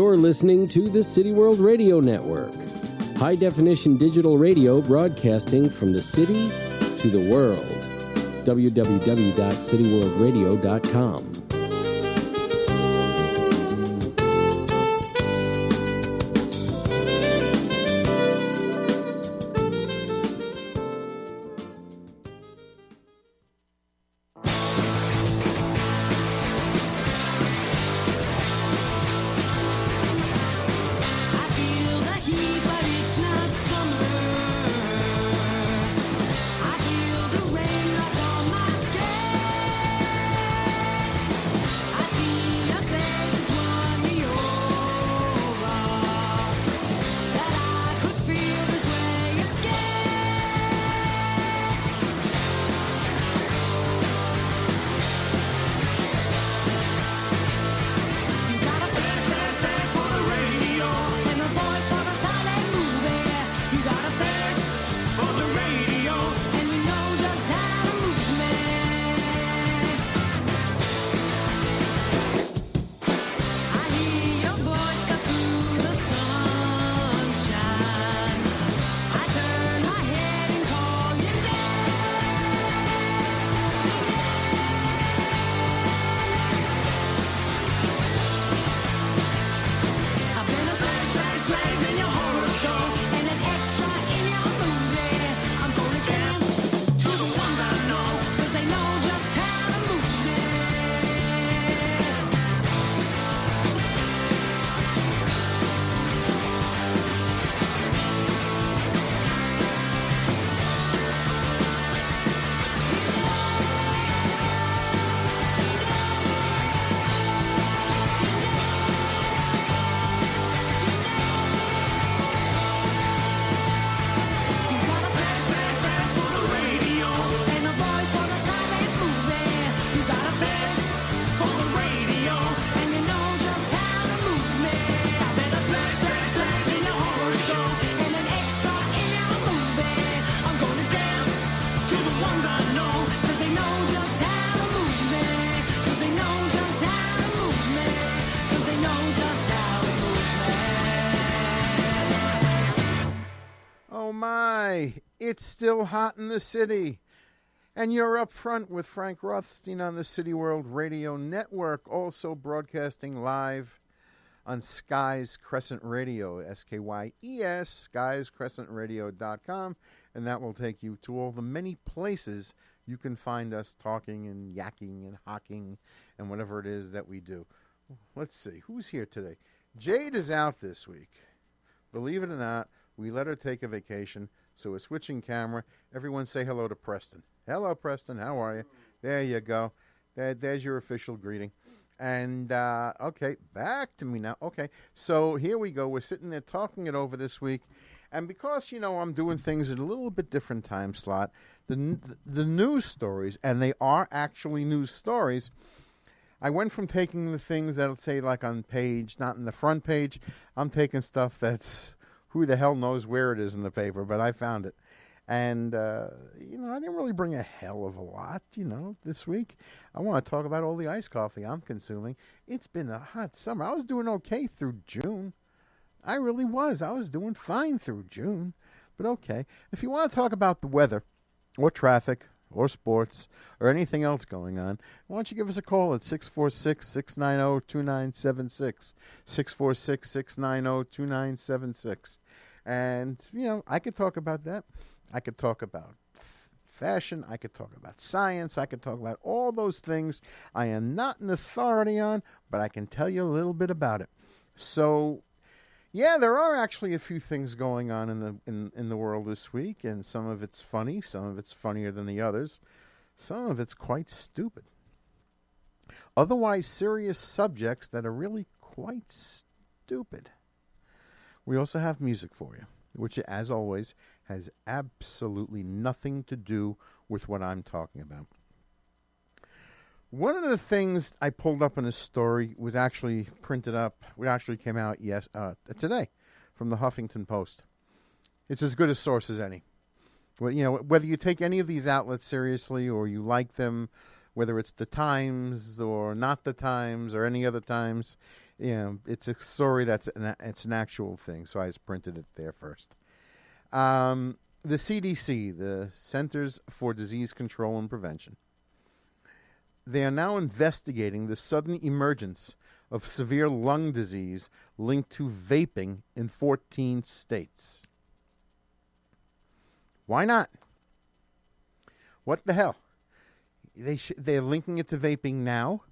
You're listening to the City World Radio Network, high-definition digital radio broadcasting from the city to the world. www.cityworldradio.com. It's still hot in the city. And you're up front with Frank Rothstein on the City World Radio Network, also broadcasting live on Skies Crescent Radio, SKYES, skiescrescentradio.com, and that will take you to all the many places you can find us talking and yakking and hawking and whatever it is that we do. Let's see, who's here today? Jade is out this week. Believe it or not, we let her take a vacation. So we're switching camera. Everyone say hello to Preston. Hello, Preston. How are you? There you go. There's your official greeting. And, okay, back to me now. Okay, so here we go. We're sitting there talking it over this week. And because, I'm doing things at a little bit different time slot, the news stories, and they are actually news stories, I went from taking the things that'll say like on page, not in the front page. I'm taking stuff that's... who the hell knows where it is in the paper, but I found it. And, I didn't really bring a hell of a lot, this week. I want to talk about all the iced coffee I'm consuming. It's been a hot summer. I was doing okay through June. I really was. I was doing fine through June. But okay. If you want to talk about the weather or traffic or sports or anything else going on, why don't you give us a call at 646-690-2976, 646-690-2976. And, I could talk about that. I could talk about fashion. I could talk about science. I could talk about all those things I am not an authority on, but I can tell you a little bit about it. So, yeah, there are actually a few things going on in the world this week, and some of it's funny, some of it's funnier than the others, some of it's quite stupid. Otherwise serious subjects that are really quite stupid. We also have music for you, which, as always, has absolutely nothing to do with what I'm talking about. One of the things I pulled up in a story was actually printed up. It actually came out today from the Huffington Post. It's as good a source as any. Well, whether you take any of these outlets seriously or you like them, whether it's the Times or not the Times or any other Times, it's a story it's an actual thing, so I just printed it there first. The CDC, the Centers for Disease Control and Prevention, they are now investigating the sudden emergence of severe lung disease linked to vaping in 14 states. Why not? What the hell? They're linking it to vaping now.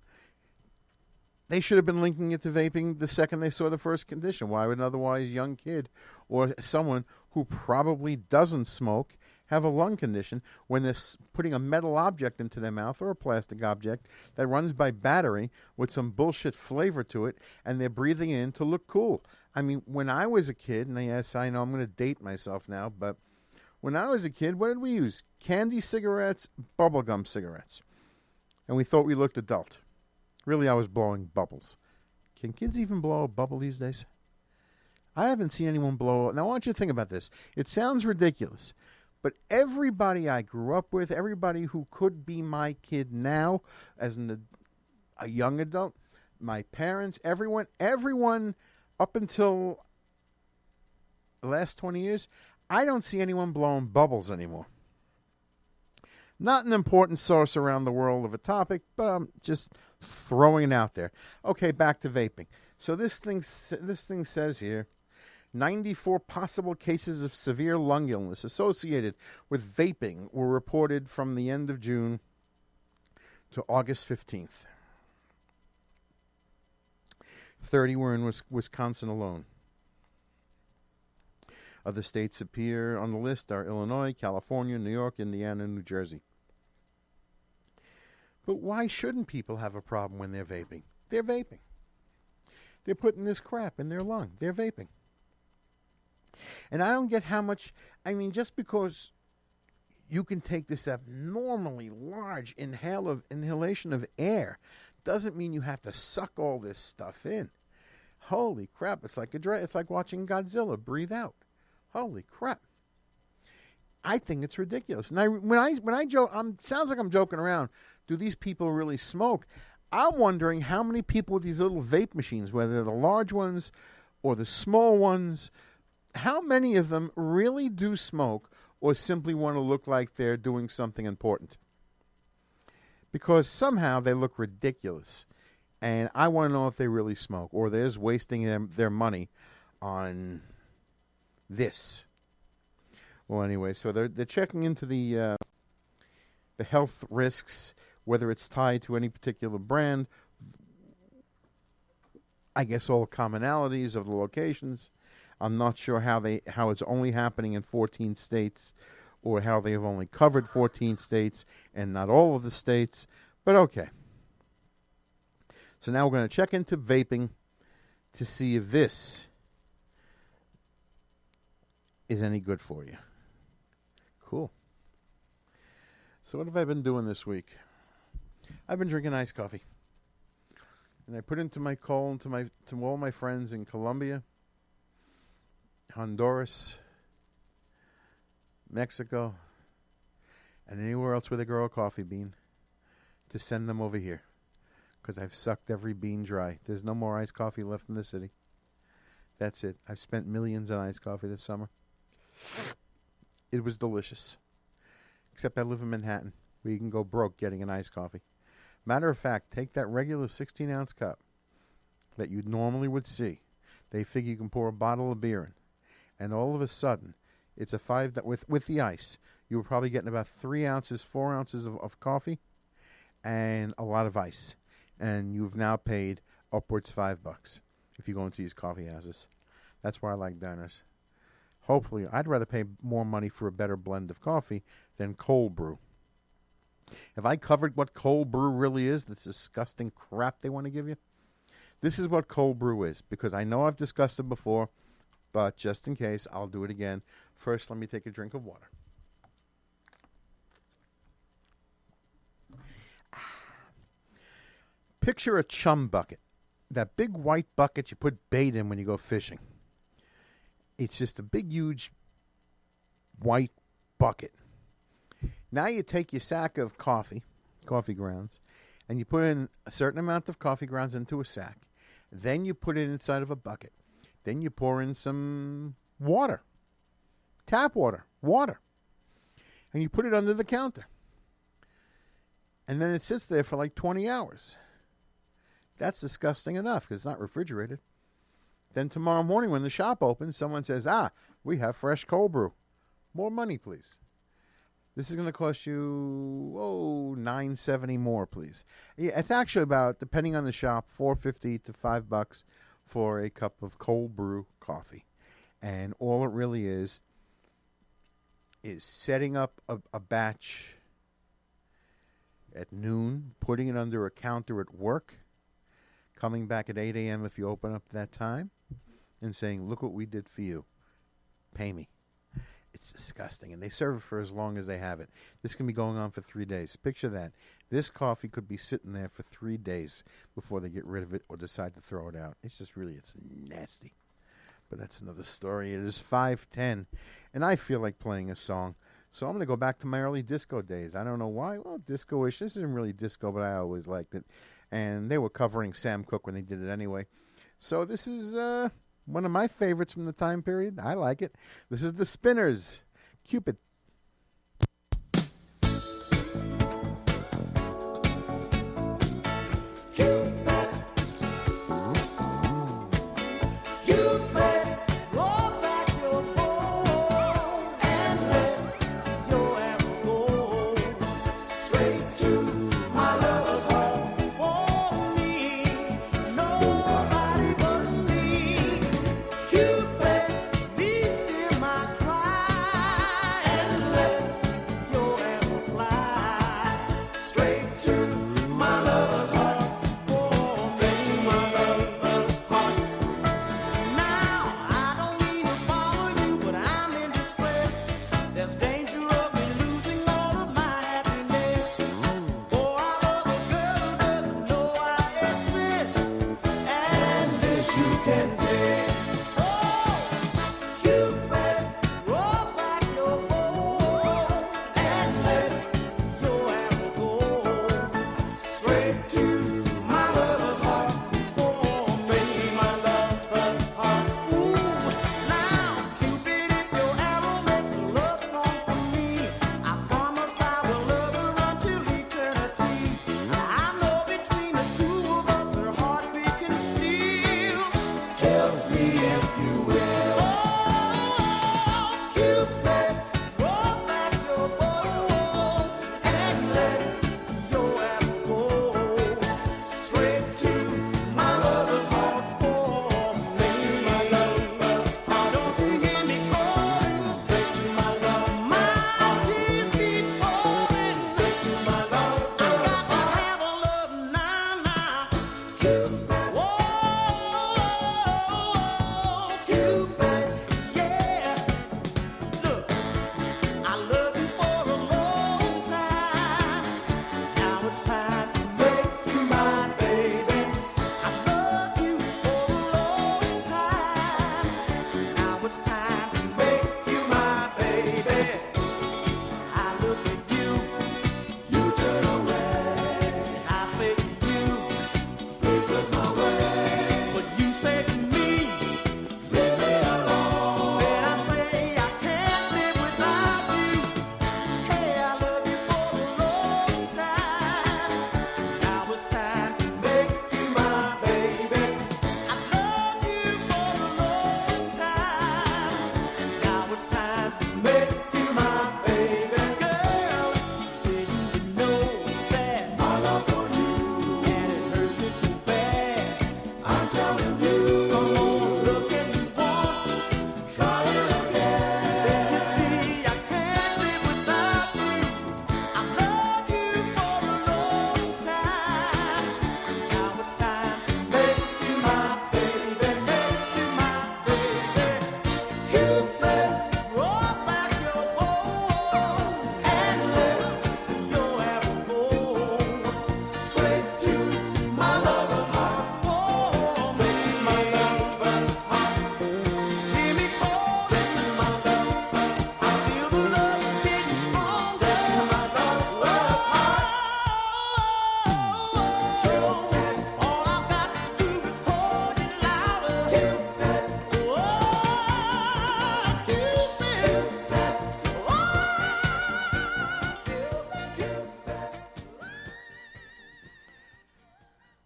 They should have been linking it to vaping the second they saw the first condition. Why would an otherwise young kid or someone who probably doesn't smoke have a lung condition when they're putting a metal object into their mouth or a plastic object that runs by battery with some bullshit flavor to it, and they're breathing in to look cool? I mean, when I was a kid, and yes, I know I'm going to date myself now, but when I was a kid, what did we use? Candy cigarettes, bubblegum cigarettes. And we thought we looked adult. Really, I was blowing bubbles. Can kids even blow a bubble these days? I haven't seen anyone blow. Now, I want you to think about this. It sounds ridiculous, but everybody I grew up with, everybody who could be my kid now as a young adult, my parents, everyone up until the last 20 years, I don't see anyone blowing bubbles anymore. Not an important source around the world of a topic, but I'm just throwing it out there. Okay, back to vaping. So this thing says here, 94 possible cases of severe lung illness associated with vaping were reported from the end of June to August 15th. 30 were in Wisconsin alone. Other states appear on the list are Illinois, California, New York, Indiana, and New Jersey. But why shouldn't people have a problem when they're vaping? They're vaping. They're putting this crap in their lung. They're vaping. And I don't get how much, just because you can take this abnormally large inhalation of air doesn't mean you have to suck all this stuff in. Holy crap, it's like watching Godzilla breathe out. Holy crap. I think it's ridiculous. And when I joke, sounds like I'm joking around. Do these people really smoke? I'm wondering how many people with these little vape machines, whether they're the large ones or the small ones, how many of them really do smoke or simply want to look like they're doing something important? Because somehow they look ridiculous. And I want to know if they really smoke or they're just wasting their money on this. Well, anyway, so they're checking into the health risks, whether it's tied to any particular brand. I guess all commonalities of the locations. I'm not sure how it's only happening in 14 states, or how they have only covered 14 states and not all of the states. But okay. So now we're going to check into vaping to see if this is any good for you. Cool. So what have I been doing this week? I've been drinking iced coffee. And I put into my call to all my friends in Colombia, Honduras, Mexico, and anywhere else where they grow a coffee bean, to send them over here. Because I've sucked every bean dry. There's no more iced coffee left in the city. That's it. I've spent millions on iced coffee this summer. It was delicious. Except I live in Manhattan, where you can go broke getting an iced coffee. Matter of fact, take that regular 16-ounce cup that you normally would see. They figure you can pour a bottle of beer in. And all of a sudden, it's a 5... With the ice, you were probably getting about 3 ounces, 4 ounces of coffee and a lot of ice. And you've now paid upwards $5 if you go into these coffee houses. That's why I like diners. Hopefully, I'd rather pay more money for a better blend of coffee than cold brew. Have I covered what cold brew really is, this disgusting crap they want to give you? This is what cold brew is, because I know I've discussed it before, but just in case, I'll do it again. First, let me take a drink of water. Picture a chum bucket. That big white bucket you put bait in when you go fishing. It's just a big, huge white bucket. Now you take your sack of coffee grounds, and you put in a certain amount of coffee grounds into a sack. Then you put it inside of a bucket. Then you pour in some water, tap water, and you put it under the counter. And then it sits there for like 20 hours. That's disgusting enough because it's not refrigerated. Then tomorrow morning when the shop opens, someone says, we have fresh cold brew. More money, please. This is going to cost you, $9.70 more, please. Yeah, it's actually about, depending on the shop, $4.50 to $5 for a cup of cold brew coffee. And all it really is setting up a batch at noon, putting it under a counter at work, coming back at 8 a.m. if you open up that time, and saying, look what we did for you. Pay me. It's disgusting. And they serve it for as long as they have it. This can be going on for 3 days. Picture that. This coffee could be sitting there for 3 days before they get rid of it or decide to throw it out. It's nasty. But that's another story. It is 5:10, and I feel like playing a song. So I'm going to go back to my early disco days. I don't know why. Well, disco-ish. This isn't really disco, but I always liked it. And they were covering Sam Cooke when they did it anyway. So this is one of my favorites from the time period. I like it. This is the Spinners. Cupid.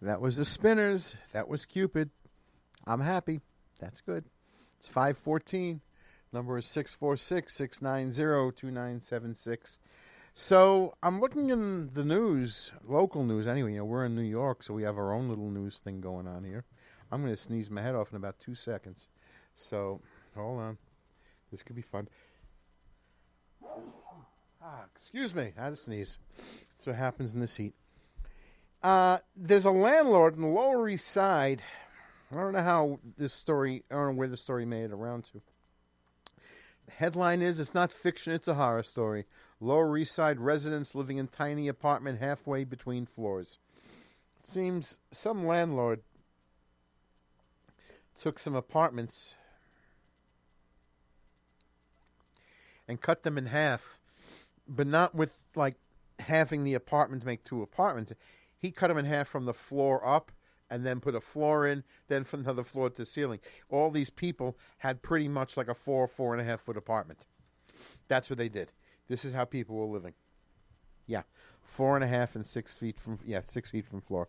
That was the Spinners. That was Cupid. I'm happy. That's good. It's 5:14. Number is 646-690-2976. So I'm looking in the news, local news anyway. We're in New York, so we have our own little news thing going on here. I'm going to sneeze my head off in about 2 seconds. So hold on. This could be fun. Excuse me. I had to sneeze. That's what happens in this heat. There's a landlord in the Lower East Side. I don't know how this story, I don't know where the story made it around to. The headline is, it's not fiction, it's a horror story. Lower East Side residents living in tiny apartment halfway between floors. It seems some landlord took some apartments and cut them in half, but not with like halving the apartment to make 2 apartments. He cut them in half from the floor up and then put a floor in, then from another floor to the ceiling. All these people had pretty much like a 4.5 foot apartment. That's what they did. This is how people were living. Yeah, 4.5 and 6 feet from 6 feet from floor,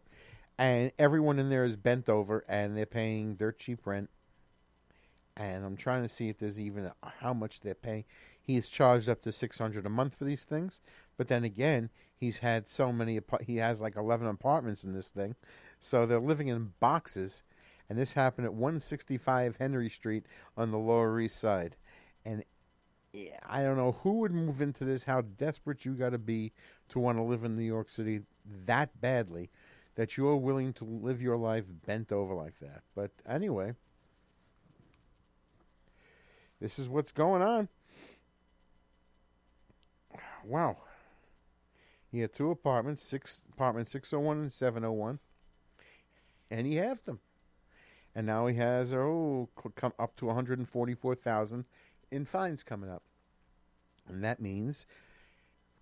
and everyone in there is bent over, and they're paying dirt cheap rent. And I'm trying to see if there's even how much they're paying. He's charged up to $600 a month for these things, but then again, he's had so many. He has like 11 apartments in this thing, so they're living in boxes. And this happened at 165 Henry Street on the Lower East Side. And yeah, I don't know who would move into this. How desperate you got to be to want to live in New York City that badly that you're willing to live your life bent over like that. But anyway, this is what's going on. Wow. He had 2 apartments, 601 and 701, and he halved them. And now he has come up to $144,000 in fines coming up. And that means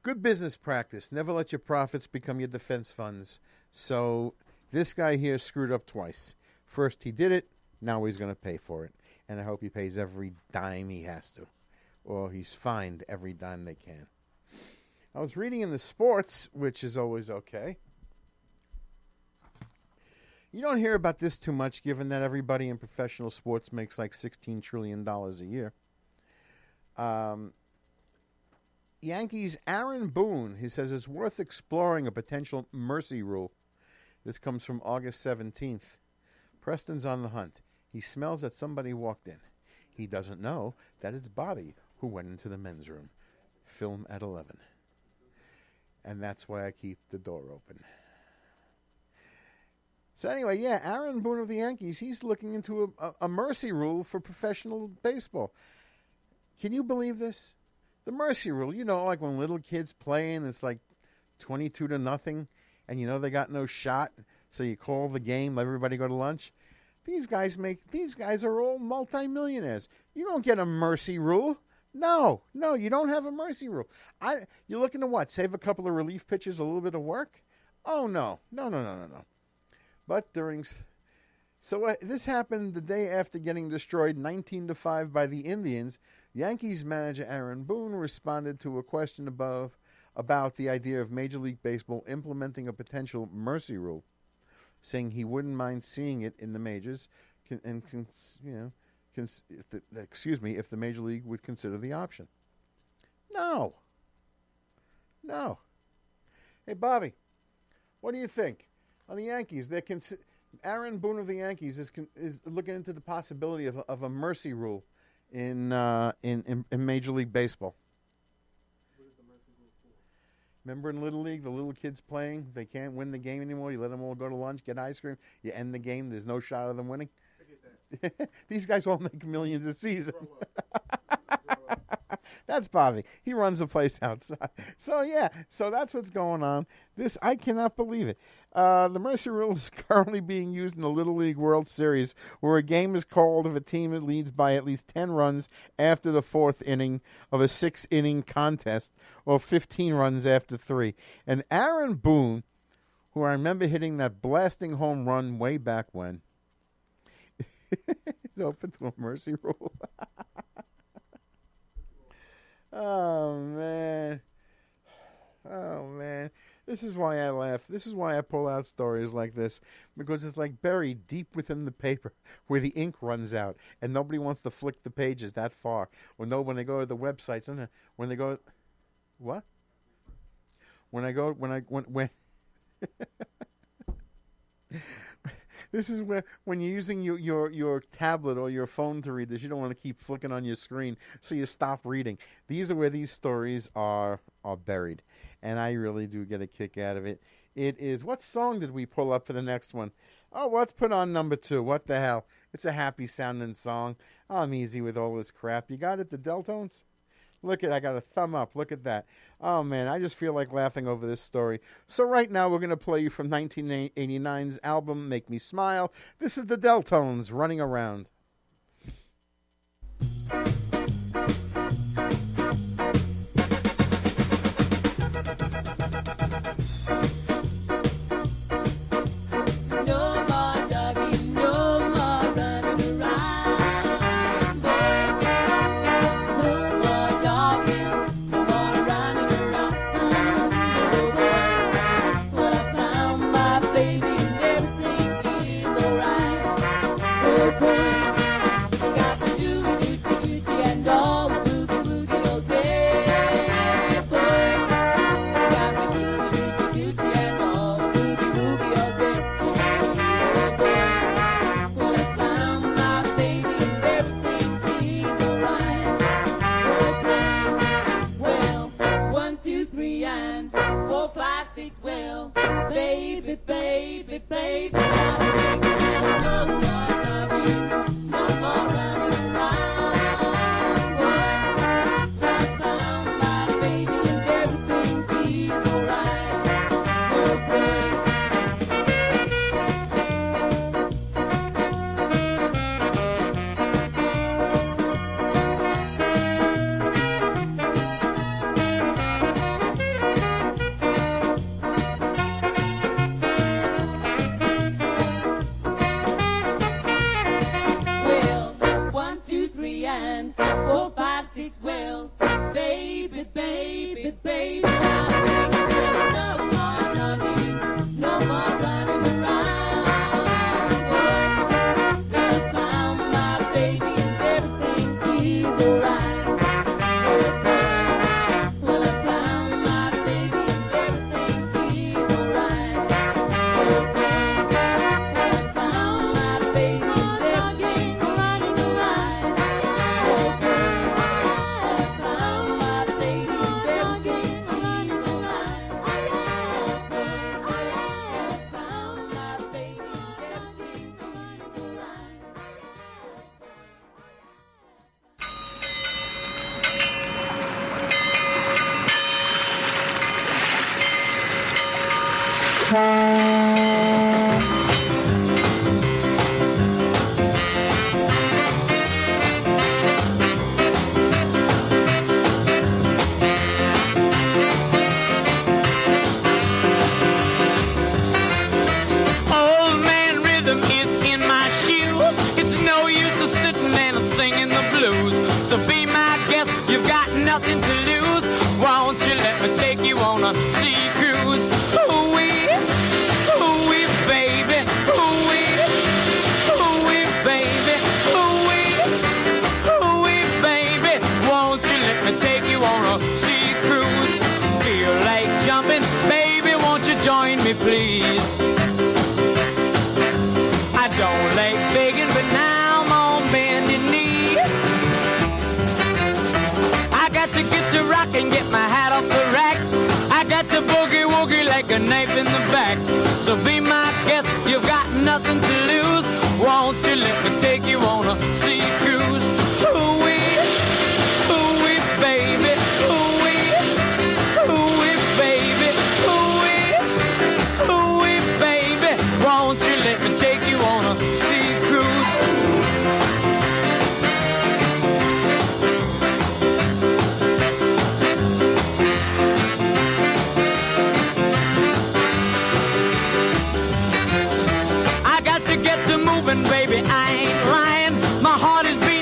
good business practice. Never let your profits become your defense funds. So this guy here screwed up twice. First he did it, now he's going to pay for it. And I hope he pays every dime he has to. Or he's fined every dime they can. I was reading in the sports, which is always okay. You don't hear about this too much, given that everybody in professional sports makes like $16 trillion a year. Yankees' Aaron Boone, he says it's worth exploring a potential mercy rule. This comes from August 17th. Preston's on the hunt. He smells that somebody walked in. He doesn't know that it's Bobby who went into the men's room. Film at 11. And that's why I keep the door open. So anyway, yeah, Aaron Boone of the Yankees, he's looking into a mercy rule for professional baseball. Can you believe this? The mercy rule, like when little kids play and it's like 22-0, and they got no shot, so you call the game, let everybody go to lunch. These guys are all multimillionaires. You don't get a mercy rule. No, you don't have a mercy rule. You're looking to what? Save a couple of relief pitchers, a little bit of work? Oh, no. But this happened the day after getting destroyed 19-5 by the Indians. Yankees manager Aaron Boone responded to a question above about the idea of Major League Baseball implementing a potential mercy rule, saying he wouldn't mind seeing it in the majors, if the Major League would consider the option. No. Hey, Bobby, what do you think? On the Yankees, Aaron Boone of the Yankees is looking into the possibility of a mercy rule in Major League Baseball. What is the mercy rule for? Remember in Little League, the little kids playing, they can't win the game anymore. You let them all go to lunch, get ice cream. You end the game. There's no shot of them winning. I get that. These guys all make millions a season. That's Bobby. He runs the place outside. So that's what's going on. I cannot believe it. The mercy rule is currently being used in the Little League World Series, where a game is called if a team leads by at least 10 runs after the 4th inning of a 6-inning contest, or 15 runs after 3. And Aaron Boone, who I remember hitting that blasting home run way back when, is open to a mercy rule. Oh, man. This is why I laugh. This is why I pull out stories like this, because it's like buried deep within the paper where the ink runs out and nobody wants to flick the pages that far. Or no, when they go to the websites, when they go, what? When this is where when you're using your tablet or your phone to read this, you don't want to keep flicking on your screen, so you stop reading. These are where these stories are buried, and I really do get a kick out of it. It is, what song did we pull up for the next one? Oh, let's put on number 2. What the hell? It's a happy sounding song. I'm easy with all this crap. You got it, the Deltones? Look at, I got a thumb up. Look at that. Oh, man, I just feel like laughing over this story. So right now we're going to play you from 1989's album, Make Me Smile. This is the Deltones, Running Around. A knife in the back. So be my guest, you've got nothing to lose. Won't you let me take you on a sea cruise? Ooh-wee, baby. Ooh-wee, baby. Ooh-wee, baby. Won't you let me take you on a sea cruise? Baby, I ain't lying. My heart is beating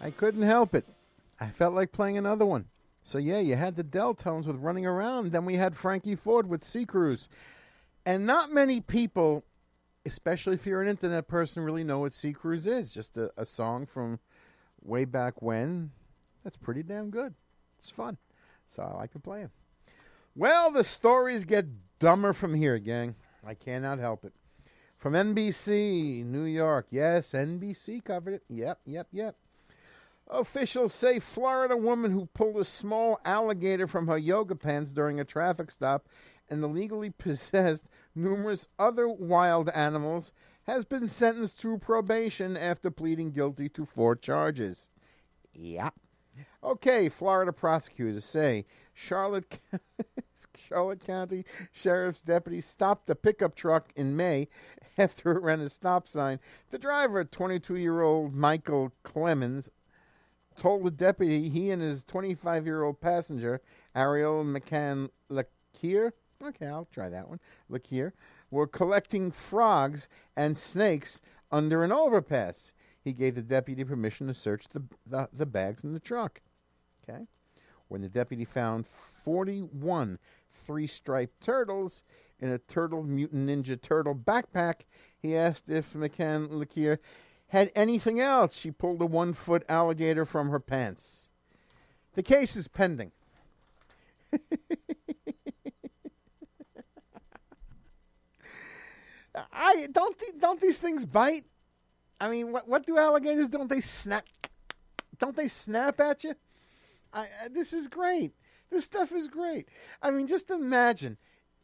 I couldn't help it. I felt like playing another one. So yeah, you had the Deltones with Running Around. Then we had Frankie Ford with Sea Cruise. And not many people, especially if you're an internet person, really know what Sea Cruise is. Just a song from way back when. That's pretty damn good. It's fun. So I like to play them. Well, the stories get dumber from here, gang. I cannot help it. From NBC, New York. Yes, NBC covered it. Yep. Officials say Florida woman who pulled a small alligator from her yoga pants during a traffic stop and illegally possessed numerous other wild animals has been sentenced to probation after pleading guilty to 4 charges. Yep. Okay, Florida prosecutors say Charlotte County Sheriff's deputy stopped a pickup truck in May after it ran a stop sign. The driver, 22-year-old Michael Clemens, told the deputy he and his 25-year-old passenger, Ariel McCann Lakier, okay, I'll try that one, Lakier, were collecting frogs and snakes under an overpass. He gave the deputy permission to search the bags in the truck. Okay? When the deputy found 41 three-striped turtles in a Turtle Mutant Ninja Turtle backpack, he asked if McCann Lakier had anything else. She pulled a 1-foot alligator from her pants. The case is pending. Don't these things bite? I mean, what do alligators? Don't they snap? Don't they snap at you? This is great. This stuff is great. I mean, just imagine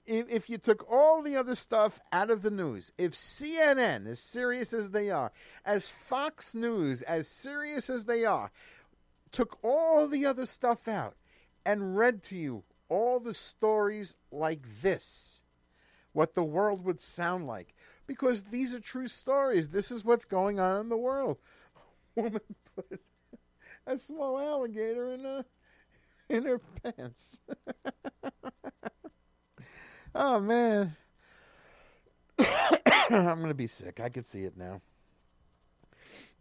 if you took all the other stuff out of the news. If CNN, as serious as they are, as Fox News, as serious as they are, took all the other stuff out and read to you all the stories like this, what the world would sound like. Because these are true stories. This is what's going on in the world. A woman put a small alligator in her pants. Oh, man. I'm going to be sick. I can see it now.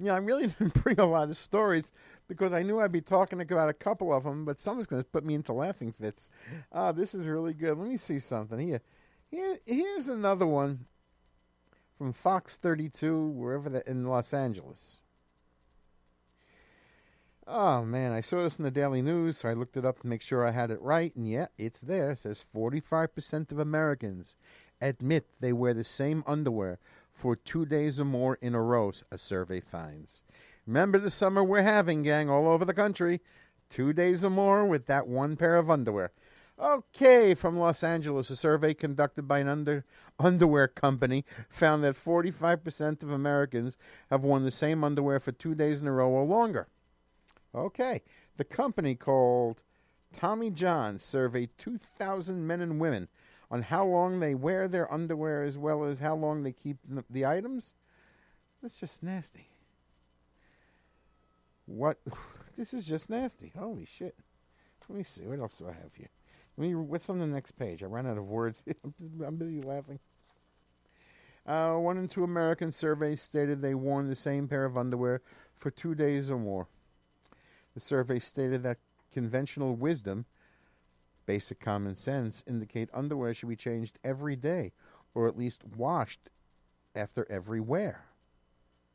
I really didn't bring a lot of stories because I knew I'd be talking about a couple of them, but someone's going to put me into laughing fits. This is really good. Let me see something. Here's another one from Fox 32, wherever in Los Angeles. Oh, man, I saw this in the Daily News, so I looked it up to make sure I had it right, and yeah, it's there. It says 45% of Americans admit they wear the same underwear for 2 days or more in a row, a survey finds. Remember the summer we're having, gang, all over the country. 2 days or more with that one pair of underwear. Okay, from Los Angeles, a survey conducted by an underwear company found that 45% of Americans have worn the same underwear for 2 days in a row or longer. Okay, the company called Tommy John surveyed 2,000 men and women on how long they wear their underwear as well as how long they keep the items. That's just nasty. What? This is just nasty. Holy shit. Let me see. What else do I have here? What's on the next page? I ran out of words. I'm busy laughing. 1 in 2 American surveys stated they worn the same pair of underwear for 2 days or more. The survey stated that conventional wisdom, basic common sense, indicate underwear should be changed every day, or at least washed after every wear.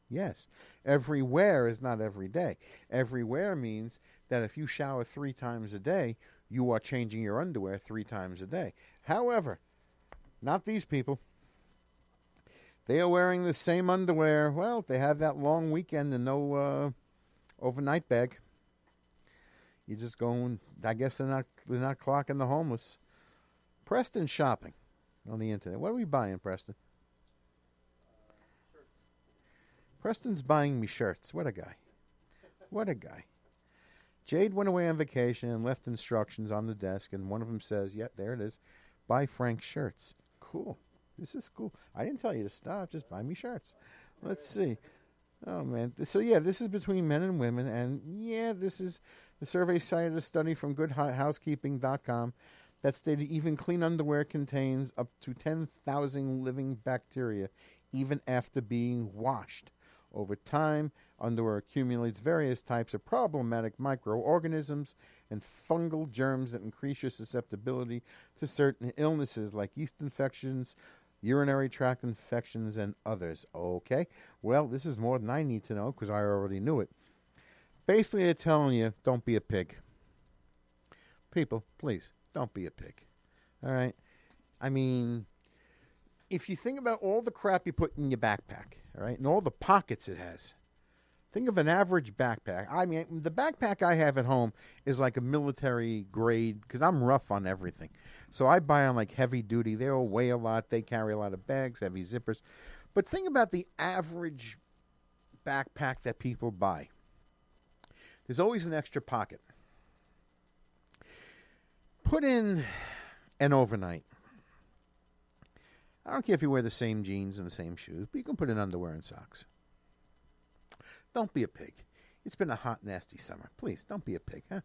Yes, every wear is not every day. Every wear means that if you shower 3 times a day, you are changing your underwear 3 times a day. However, not these people. They are wearing the same underwear. Well, they have that long weekend and no overnight bag. You just go, I guess they're not clocking the homeless. Preston shopping on the internet. What are we buying, Preston? Shirts. Preston's buying me shirts. What a guy. What a guy. Jade went away on vacation and left instructions on the desk, and one of them says, yeah, there it is, buy Frank shirts. Cool. This is cool. I didn't tell you to stop. Just buy me shirts. Let's see. Oh, man. So, yeah, this is between men and women, and, yeah, this is... The survey cited a study from GoodHousekeeping.com that stated even clean underwear contains up to 10,000 living bacteria even after being washed. Over time, underwear accumulates various types of problematic microorganisms and fungal germs that increase your susceptibility to certain illnesses like yeast infections, urinary tract infections, and others. Okay, well, this is more than I need to know because I already knew it. Basically, they're telling you, don't be a pig. People, please, don't be a pig. All right? I mean, if you think about all the crap you put in your backpack, all right, and all the pockets it has, think of an average backpack. I mean, the backpack I have at home is like a military grade because I'm rough on everything. So I buy on like heavy duty. They all weigh a lot. They carry a lot of bags, heavy zippers. But think about the average backpack that people buy. There's always an extra pocket. Put in an overnight. I don't care if you wear the same jeans and the same shoes, but you can put in underwear and socks. Don't be a pig. It's been a hot, nasty summer. Please, don't be a pig, huh?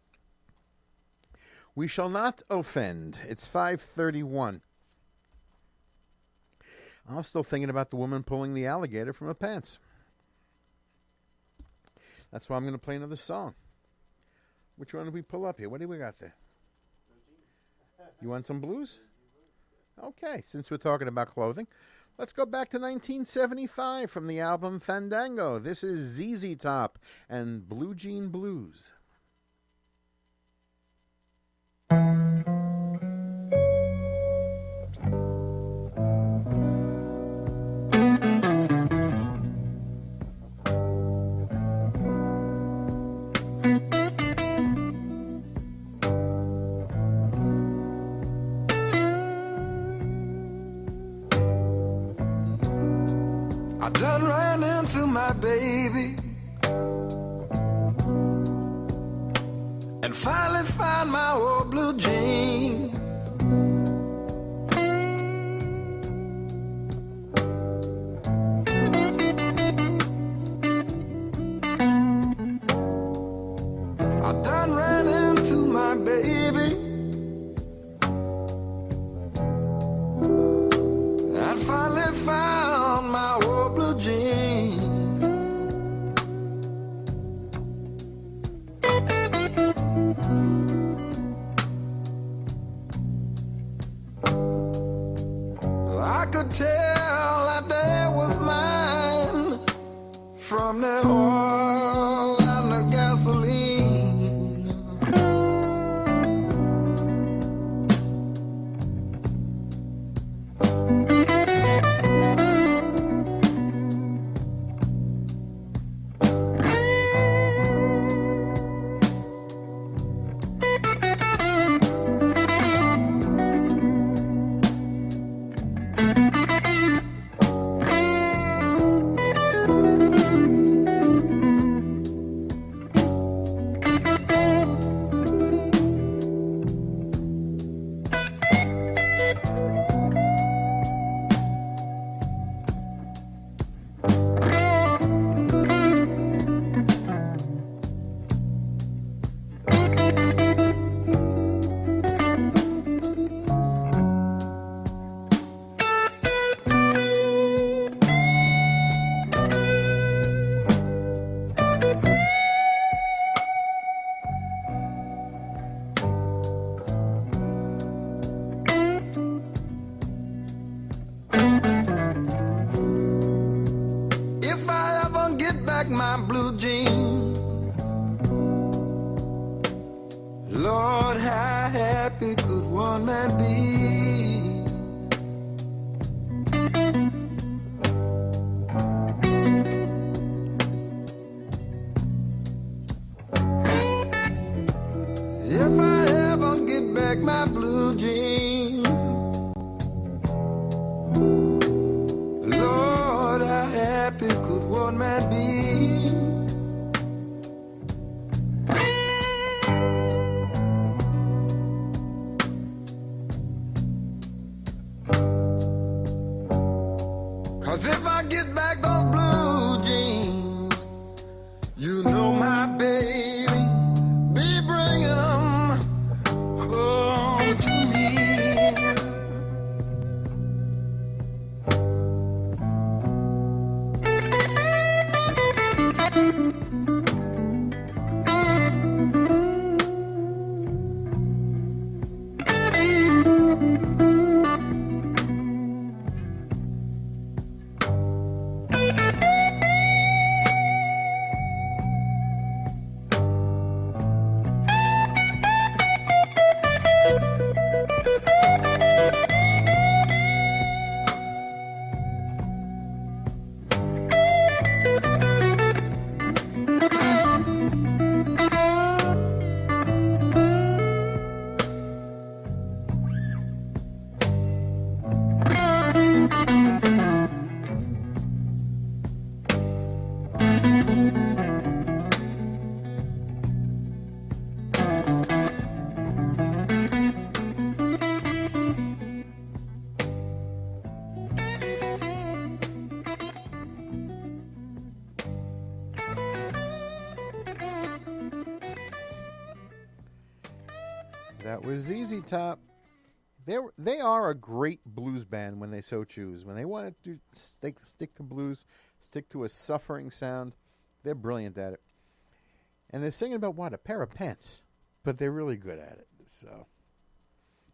We shall not offend. It's 5:31. I'm still thinking about the woman pulling the alligator from her pants. That's why I'm going to play another song. Which one did we pull up here? What do we got there? You want some blues? Okay, since we're talking about clothing, let's go back to 1975 from the album Fandango. This is ZZ Top and Blue Jean Blues. I done ran into my baby and finally found my old blue jean. I done ran into my baby and finally found my old blue jean. I could tell that day was mine from the oil and the gasoline. If I ever get back my blue jean, Lord, how happy could one man be? If I ever get back my blue jean, Lord, how happy could one man be? 'Cause if I get back those blue jeans, you know my baby be bringing them home to me. That was ZZ Top. They are a great blues band when they so choose. When they want to stick to blues, stick to a suffering sound, they're brilliant at it. And they're singing about what? A pair of pants. But they're really good at it. So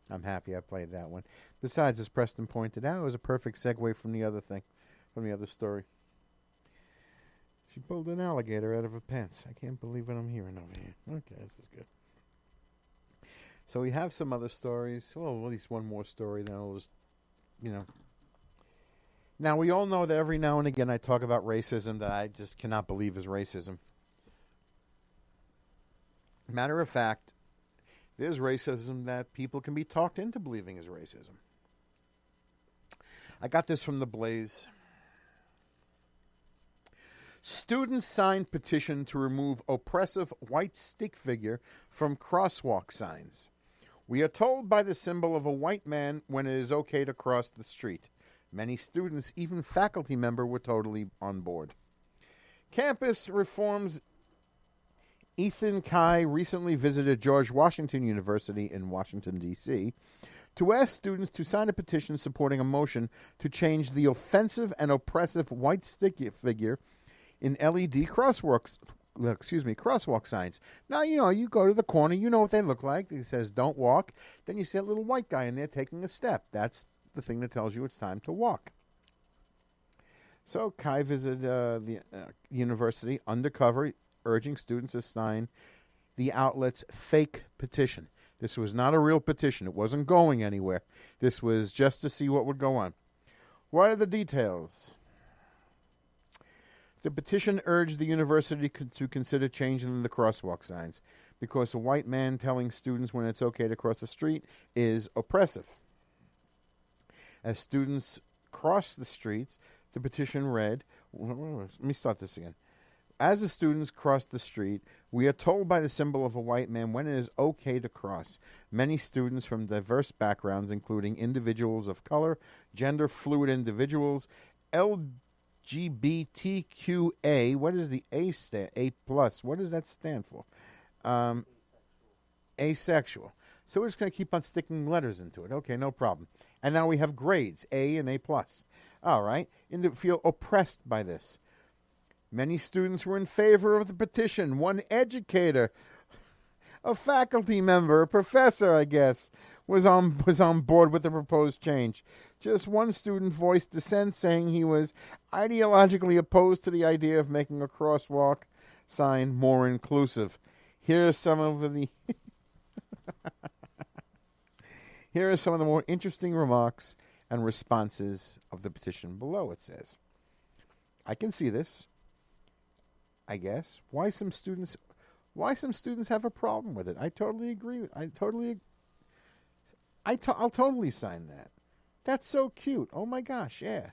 I'm happy I played that one. Besides, as Preston pointed out, it was a perfect segue from the other thing, from the other story. She pulled an alligator out of her pants. I can't believe what I'm hearing over here. Okay, this is good. So we have some other stories. Well, at least one more story. Then I'll just, Now, we all know that every now and again I talk about racism that I just cannot believe is racism. Matter of fact, there's racism that people can be talked into believing is racism. I got this from the Blaze. Students signed petition to remove oppressive white stick figure from crosswalk signs. We are told by the symbol of a white man when it is okay to cross the street. Many students, even faculty member, were totally on board. Campus reforms. Ethan Kai recently visited George Washington University in Washington, D.C., to ask students to sign a petition supporting a motion to change the offensive and oppressive white stick figure in LED crosswalk signs. Now, you go to the corner, you know what they look like. It says, don't walk. Then you see a little white guy in there taking a step. That's the thing that tells you it's time to walk. So Kai visited the university undercover, urging students to sign the outlet's fake petition. This was not a real petition. It wasn't going anywhere. This was just to see what would go on. What are the details? The petition urged the university to consider changing the crosswalk signs because a white man telling students when it's okay to cross the street is oppressive. As students crossed the streets, the petition read, let me start this again. As the students crossed the street, we are told by the symbol of a white man when it is okay to cross. Many students from diverse backgrounds, including individuals of color, gender-fluid individuals, LGBTQA, what does the A stand? A plus. What does that stand for? Asexual. So we're just going to keep on sticking letters into it. Okay, no problem. And now we have grades, A and A plus. All right. Feel oppressed by this. Many students were in favor of the petition. One educator, a faculty member, a professor, I guess, was on board with the proposed change. Just one student voiced dissent, saying he was ideologically opposed to the idea of making a crosswalk sign more inclusive. Here are some of the more interesting remarks and responses of the petition below. It says, "I can see this. I guess why some students have a problem with it. I totally agree. I'll totally sign that. That's so cute. Oh my gosh, yeah.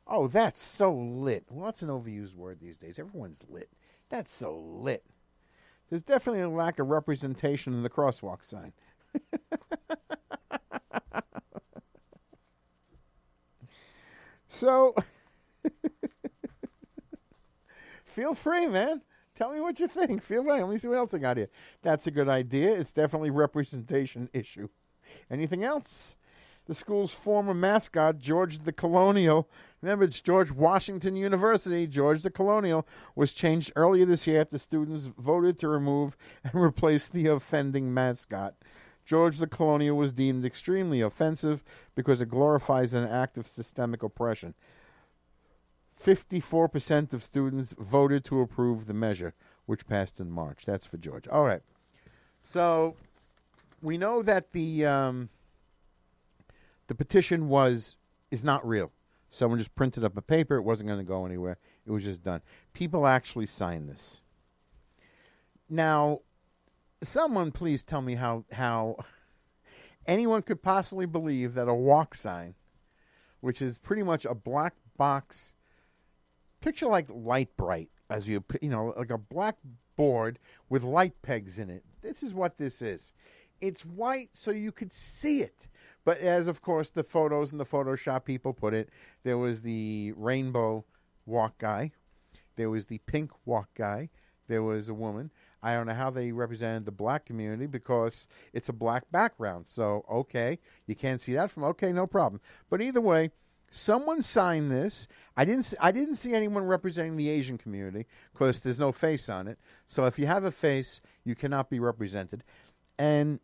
Oh, that's so lit. Well, that's an overused word these days. Everyone's lit. That's so lit. There's definitely a lack of representation in the crosswalk sign." So feel free, man. Tell me what you think. Feel free. Let me see what else I got here. That's a good idea. It's definitely a representation issue. Anything else? The school's former mascot, George the Colonial, remember it's George Washington University, George the Colonial, was changed earlier this year after students voted to remove and replace the offending mascot. George the Colonial was deemed extremely offensive because it glorifies an act of systemic oppression. 54% of students voted to approve the measure, which passed in March. That's for George. All right. So we know that the petition is not real. Someone just printed up a paper. It wasn't going to go anywhere. It was just done. People actually signed this. Now, someone please tell me how anyone could possibly believe that a walk sign, which is pretty much a black box, picture like Light Bright, as like a black board with light pegs in it. This is what this is. It's white so you could see it. But as, of course, the photos and the Photoshop people put it, there was the rainbow walk guy. There was the pink walk guy. there was a woman. I don't know how they represented the black community because it's a black background. So, okay, you can't see that from, okay, no problem. But either way, someone signed this. I didn't see anyone representing the Asian community because there's no face on it. So if you have a face, you cannot be represented. And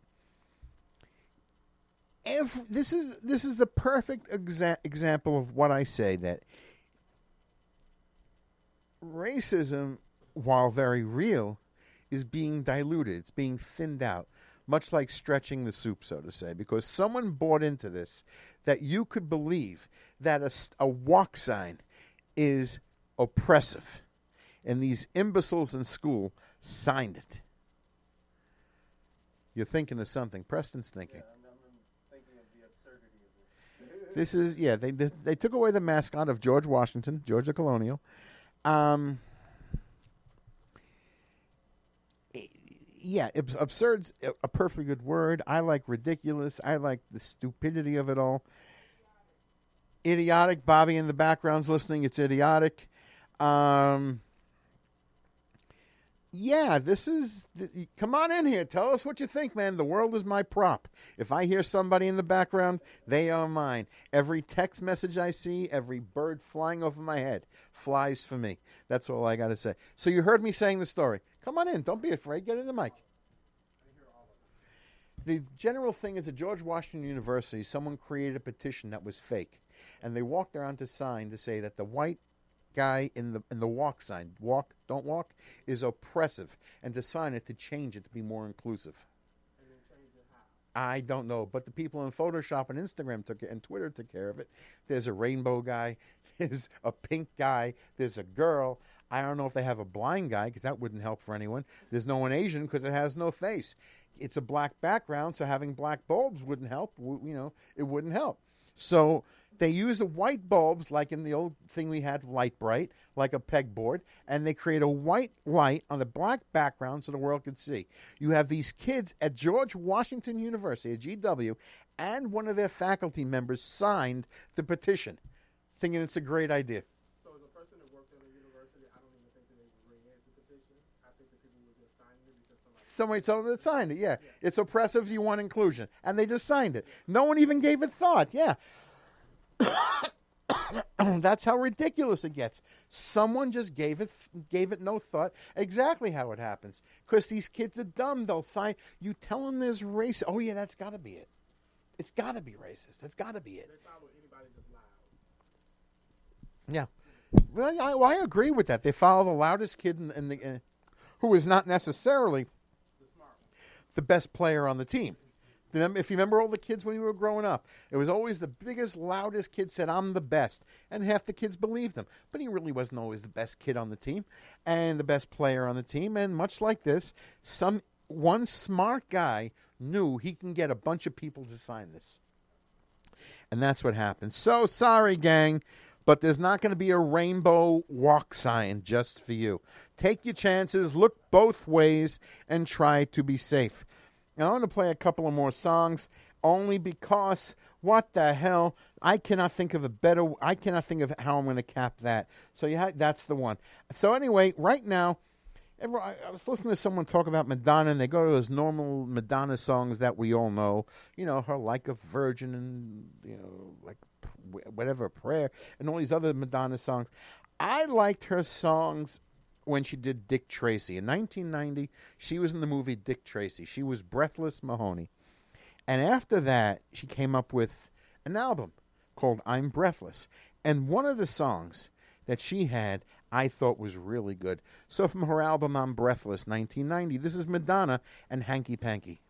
if this is the perfect example of what I say, that racism, while very real, is being diluted. It's being thinned out, much like stretching the soup, so to say, because someone bought into this, that you could believe that a walk sign is oppressive, and these imbeciles in school signed it. You're thinking of something. Preston's thinking. Yeah, I'm thinking of the absurdity of this. This is, they took away the mascot of George Washington, George the Colonial. Yeah, absurd's a perfectly good word. I like ridiculous. I like the stupidity of it all. Idiotic. Bobby in the background's listening. It's idiotic. Yeah, this is... Come on in here. Tell us what you think, man. The world is my prop. If I hear somebody in the background, they are mine. Every text message I see, every bird flying over my head flies for me. That's all I got to say. So you heard me saying the story. Come on in. Don't be afraid. Get in the mic. The general thing is at George Washington University, someone created a petition that was fake. And they walked around to sign to say that the white guy in the walk sign, walk, don't walk, is oppressive. And to sign it to change it to be more inclusive. And then change it how? I don't know. But the people in Photoshop and Instagram took it, and Twitter took care of it. There's a rainbow guy. There's a pink guy. There's a girl. I don't know if they have a blind guy, because that wouldn't help for anyone. There's no one Asian because it has no face. It's a black background, so having black bulbs wouldn't help. It wouldn't help. So they use the white bulbs, like in the old thing we had, Light Bright, like a pegboard, and they create a white light on a black background so the world could see. You have these kids at George Washington University, at GW, and one of their faculty members signed the petition, thinking it's a great idea. So as a person that worked at a university, I don't even think that they would bring in the petition. I think the people would just sign it because Somebody told them to sign it, yeah. It's oppressive, you want inclusion. And they just signed it. No one even gave it thought, yeah. That's how ridiculous it gets. Someone just gave it no thought. Exactly how it happens. Because these kids are dumb. They'll sign. You tell them there's race. Oh, yeah, that's got to be it. It's got to be racist. That's got to be it. they follow anybody that's loud. Yeah. Well, I agree with that. They follow the loudest kid who is not necessarily the best player on the team. If you remember all the kids when you were growing up, it was always the biggest, loudest kid said, I'm the best. And half the kids believed him. But he really wasn't always the best kid on the team and the best player on the team. And much like this, one smart guy knew he can get a bunch of people to sign this. And that's what happened. So, sorry, gang, but there's not going to be a rainbow walk sign just for you. Take your chances, look both ways, and try to be safe. Now, I want to play a couple of more songs, only because, what the hell, I cannot think of how I'm going to cap that. So, that's the one. So, anyway, right now, I was listening to someone talk about Madonna, and they go to those normal Madonna songs that we all know. You know, her Like a Virgin and, like whatever, Prayer, and all these other Madonna songs. I liked her songs when she did Dick Tracy. In 1990, she was in the movie Dick Tracy. She was Breathless Mahoney. And after that, she came up with an album called I'm Breathless. And one of the songs that she had, I thought was really good. So from her album I'm Breathless, 1990, this is Madonna and Hanky Panky.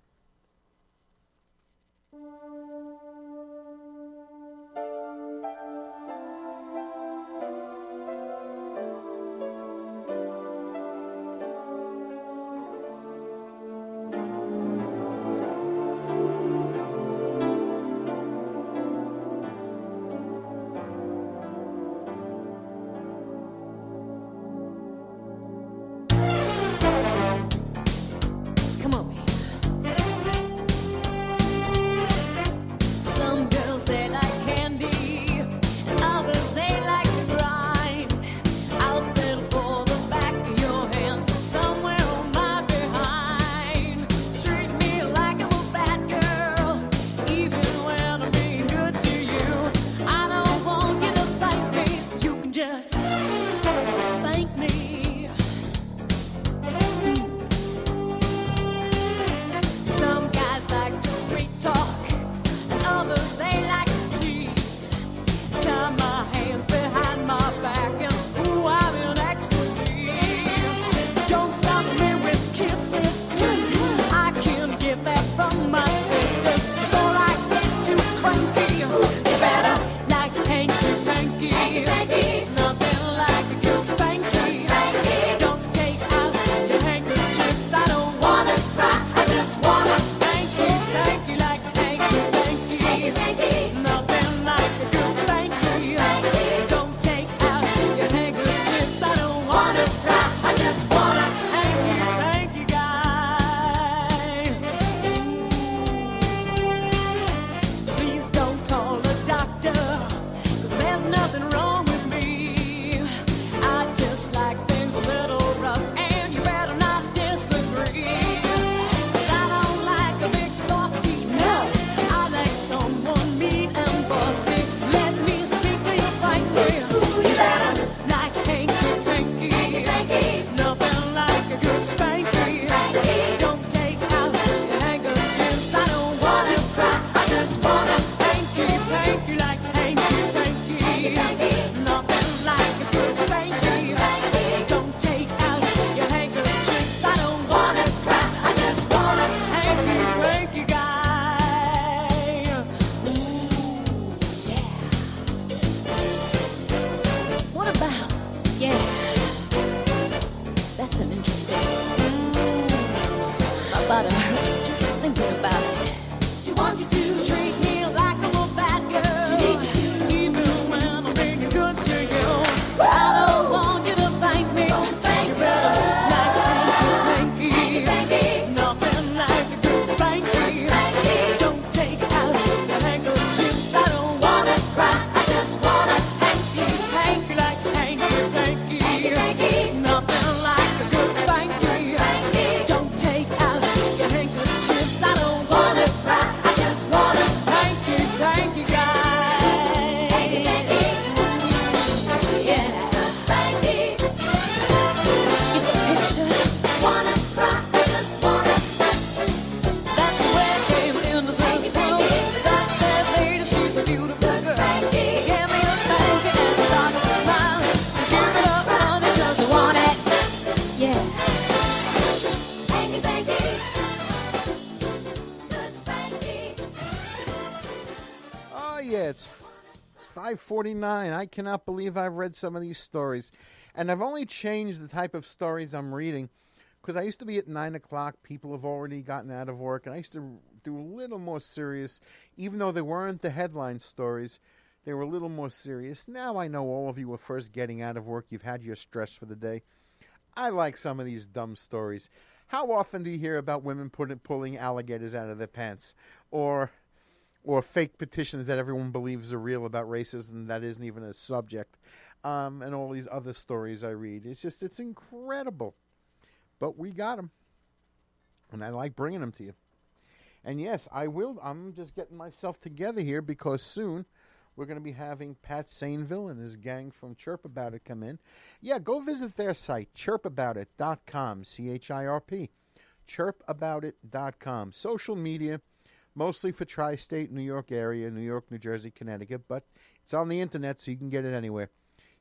Come over here. heart hurts just thinking about it. She wants you to treat me like I'm a bad girl. She needs you to, even when I'm being good to you. I don't want you to thank me. Don't thank you better like hanky, hanky. Nothing like a good spanky. Don't take out your handkerchiefs. I don't wanna cry. I just wanna hanky, hanky like hanky, hanky. Nothing like a good spanky. Don't take out your handkerchiefs. I don't wanna cry. I just wanna hanky, hanky guy. Hanky, hanky. Yeah, spanky. Get the picture. Wanna cry. I just wanna. That's the way I came into this world. That sad lady, she's a beautiful girl. Give me a spanky and start to smile. So give it up, honey, 'cause I want it. Yeah. Hanky, hanky. Good spanky. Oh, yeah, it's 5:49. I cannot believe I've read some of these stories. And I've only changed the type of stories I'm reading because I used to be at 9 o'clock. People have already gotten out of work. And I used to do a little more serious. Even though they weren't the headline stories, they were a little more serious. Now I know all of you are first getting out of work. You've had your stress for the day. I like some of these dumb stories. How often do you hear about women pulling alligators out of their pants? Or fake petitions that everyone believes are real about racism that isn't even a subject, and all these other stories I read. It's incredible. But we got them, and I like bringing them to you. And yes, I will. I'm just getting myself together here because soon we're going to be having Pat Sainville and his gang from Chirp About It come in. Yeah, go visit their site, chirpaboutit.com, CHIRP, chirpaboutit.com. Social media, mostly for tri-state New York area, New York, New Jersey, Connecticut, but it's on the internet, so you can get it anywhere.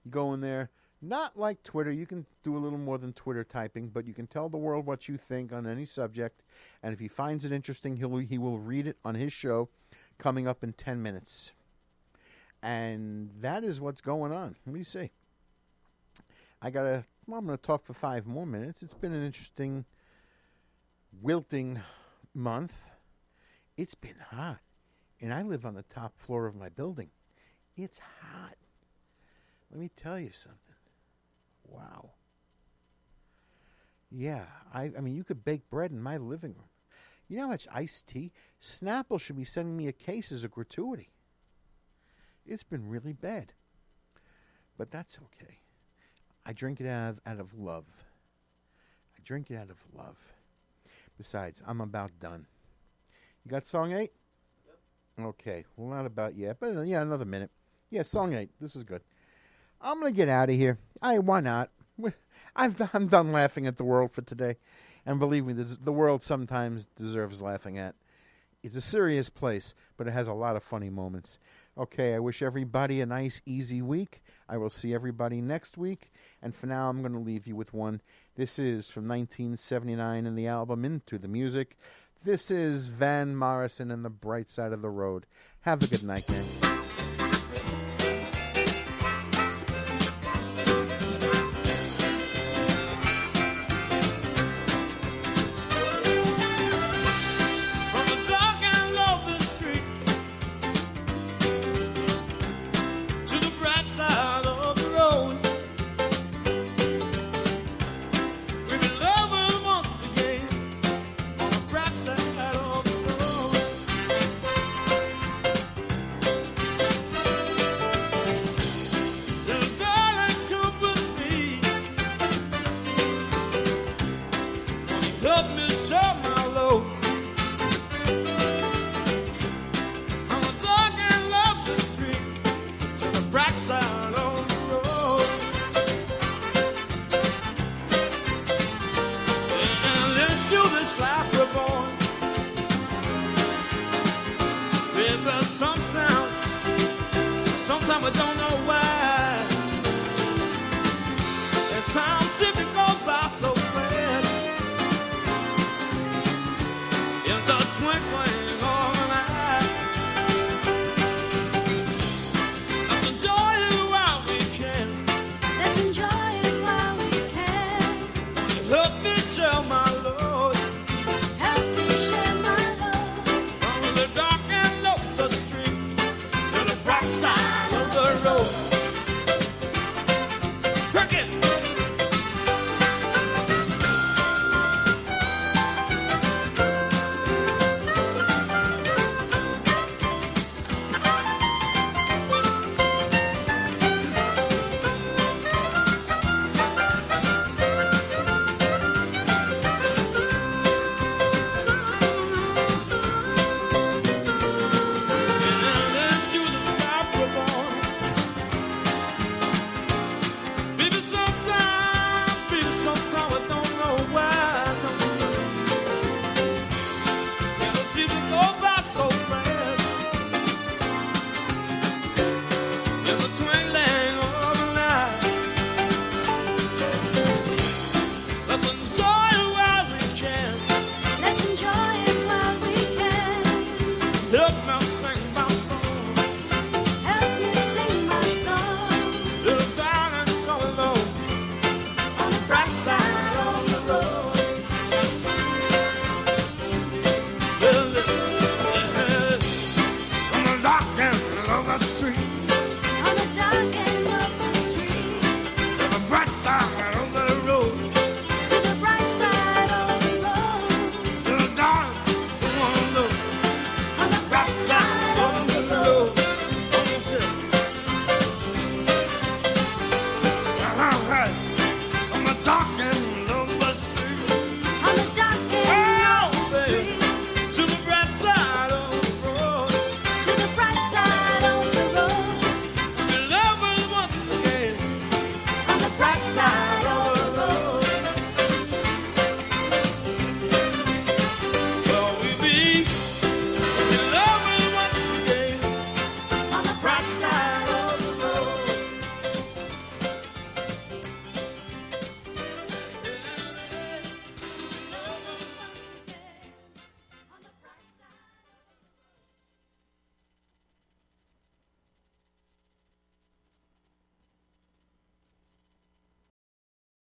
You go in there, not like Twitter. You can do a little more than Twitter typing, but you can tell the world what you think on any subject, and if he finds it interesting, he will read it on his show coming up in 10 minutes. And that is what's going on. Let me see. I'm going to talk for 5 more minutes. It's been an interesting wilting month. It's been hot, and I live on the top floor of my building. It's hot. Let me tell you something. Wow. Yeah, I mean, you could bake bread in my living room. You know how much iced tea? Snapple should be sending me a case as a gratuity. It's been really bad. But that's okay. I drink it out of love. I drink it out of love. Besides, I'm about done. You got song 8? Yep. Okay. Well, not about yet, but yeah, another minute. Yeah, song 8. This is good. I'm going to get out of here. Why not? I'm done laughing at the world for today. And believe me, the world sometimes deserves laughing at. It's a serious place, but it has a lot of funny moments. Okay, I wish everybody a nice, easy week. I will see everybody next week. And for now, I'm going to leave you with one. This is from 1979 in the album Into the Music. This is Van Morrison and the Bright Side of the Road. Have a good night, man. Sometimes I don't know why.